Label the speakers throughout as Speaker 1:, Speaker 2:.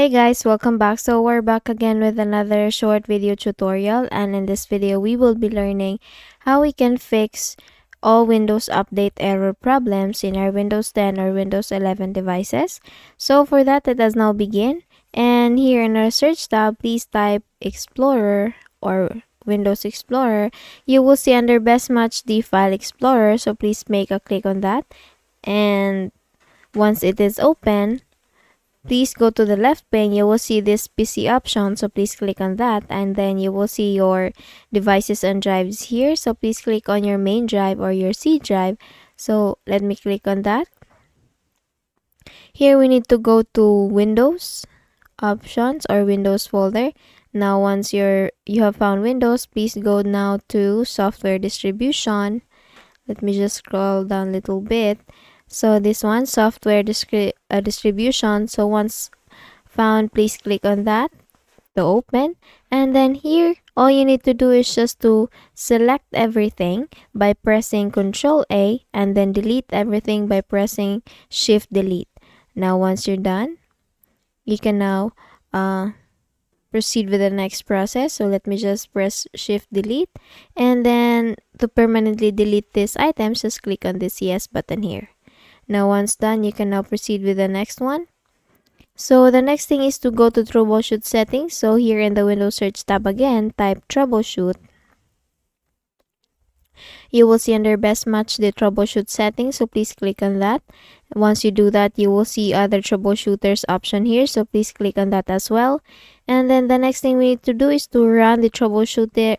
Speaker 1: Hey guys, welcome back. So we're back again with another short video tutorial, and in this video we will be learning how we can fix all Windows Update error problems in our Windows 10 or Windows 11 devices. So for that, let us now begin. And here in our search tab, please type Explorer or Windows Explorer. You will see under Best Match the File Explorer, so please make a click on that. And once it is open, please go to the left pane. You will see this PC option, so please click on that, and then you will see your devices and drives here. So please click on your main drive or your C drive. So let me click on that. Here we need to go to Windows options or Windows folder. Now once you have found Windows, please go now to software distribution. Let me just scroll down a little bit. So this one, software distribution. So once found, please click on that to open. And then here, all you need to do is just to select everything by pressing Ctrl A, and then delete everything by pressing Shift Delete. Now once you're done, you can now proceed with the next process. So let me just press Shift Delete, and then to permanently delete these items, just click on this Yes button here. Now once done, you can now proceed with the next one. So the next thing is to go to troubleshoot settings. So here in the Windows search tab again, type troubleshoot. You will see under best match the troubleshoot settings, so please click on that. Once you do that, you will see other troubleshooters option here, so please click on that as well. And then the next thing we need to do is to run the troubleshooters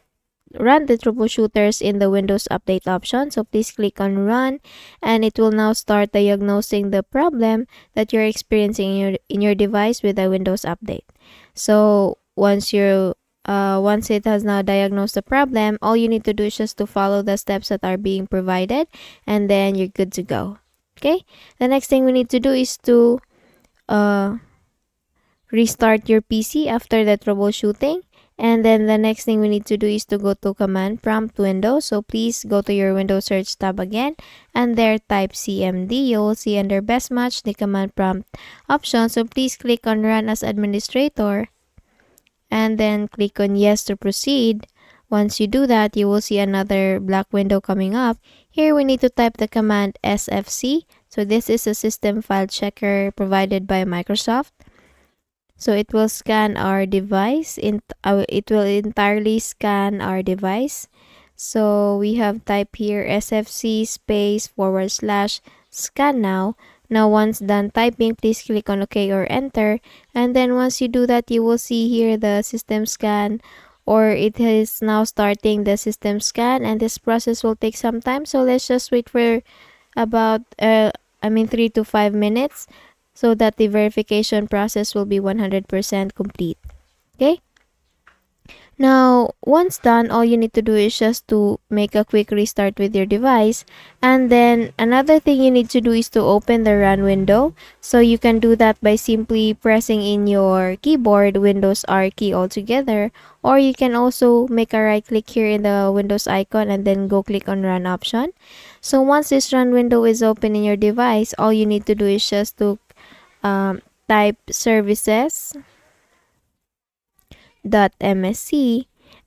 Speaker 1: in the Windows Update option. So please click on Run, and it will now start diagnosing the problem that you're experiencing in your device with the Windows Update. So once it has now diagnosed the problem, all you need to do is just to follow the steps that are being provided, and then you're good to go. Okay, the next thing we need to do is to restart your PC after the troubleshooting. And then the next thing we need to do is to go to command prompt window. So please go to your Windows search tab again, and there type CMD. You will see under best match the command prompt option. So please click on run as administrator, and then click on yes to proceed. Once you do that, you will see another black window coming up. Here we need to type the command SFC. So this is a system file checker provided by Microsoft. So it will scan our device. It will entirely scan our device. So we have type here SFC space / scan now. Now once done typing, please click on OK or enter. And then once you do that, you will see here the system scan, or it is now starting the system scan, and this process will take some time. So let's just wait for about 3 to 5 minutes, so that the verification process will be 100% complete. Okay? Now, once done, all you need to do is just to make a quick restart with your device. And then another thing you need to do is to open the run window. So you can do that by simply pressing in your keyboard Windows R key altogether. Or you can also make a right click here in the Windows icon and then go click on run option. So once this run window is open in your device, all you need to do is just to type services.msc,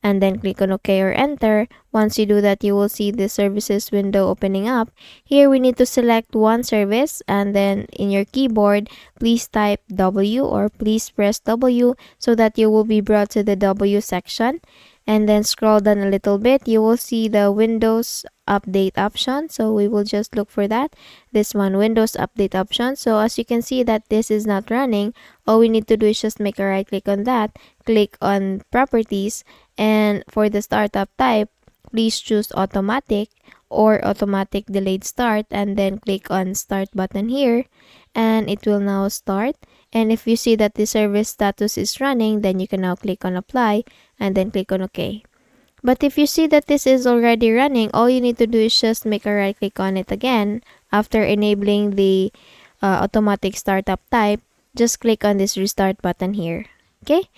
Speaker 1: and then click on OK or enter. Once you do that, you will see the services window opening up. Here we need to select one service, and then in your keyboard, please type W or please press W, so that you will be brought to the W section. And then scroll down a little bit, you will see the Windows Update option. So we will just look for that. This one, Windows Update option. So as you can see that this is not running, all we need to do is just make a right click on that, click on Properties, and for the startup type, please choose Automatic or Automatic Delayed Start, and then click on Start button here, and it will now start. And if you see that the service status is running, then you can now click on Apply, and then click on OK. But if you see that this is already running, all you need to do is just make a right click on it again. After enabling the automatic startup type, just click on this restart button here. Okay?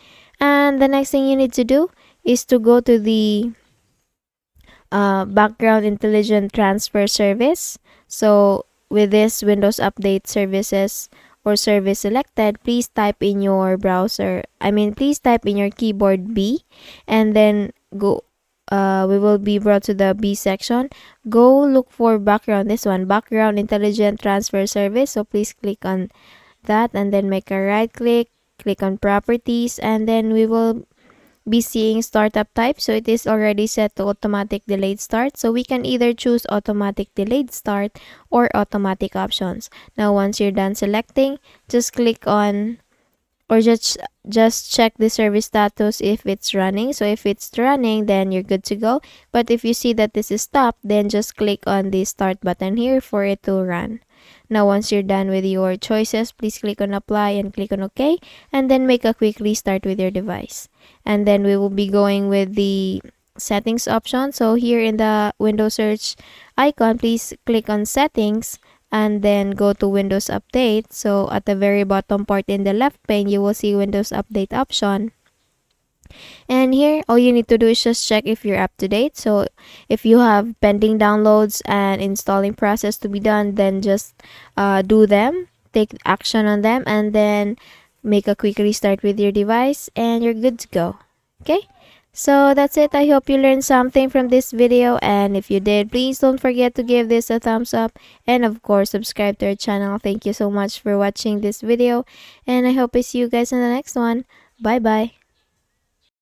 Speaker 1: And the next thing you need to do is to go to the background intelligent transfer service. So with this Windows Update services or service selected, please type in your browser. Please type in your keyboard B, and then go. We will be brought to the B section. Go look for background. This one, background intelligent transfer service. So please click on that, and then make a right click. Click on properties, and then we will be seeing startup type. So it is already set to automatic delayed start. So we can either choose automatic delayed start or automatic options. Now once you're done selecting, just click on, or just check the service status if it's running. So if it's running, then you're good to go. But if you see that this is stopped, then just click on the start button here for it to run. Now once you're done with your choices, please click on apply and click on OK, and then make a quick restart with your device. And then we will be going with the settings option. So here in the Windows search icon, please click on settings and then go to Windows Update. So at the very bottom part in the left pane, you will see Windows Update option. And here, all you need to do is just check if you're up to date. So if you have pending downloads and installing process to be done, then just do them, take action on them, and then make a quick restart with your device, and you're good to go. Okay? So that's it. I hope you learned something from this video, and if you did, please don't forget to give this a thumbs up, and of course subscribe to our channel. Thank you so much for watching this video, and I hope I see you guys in the next one. Bye bye.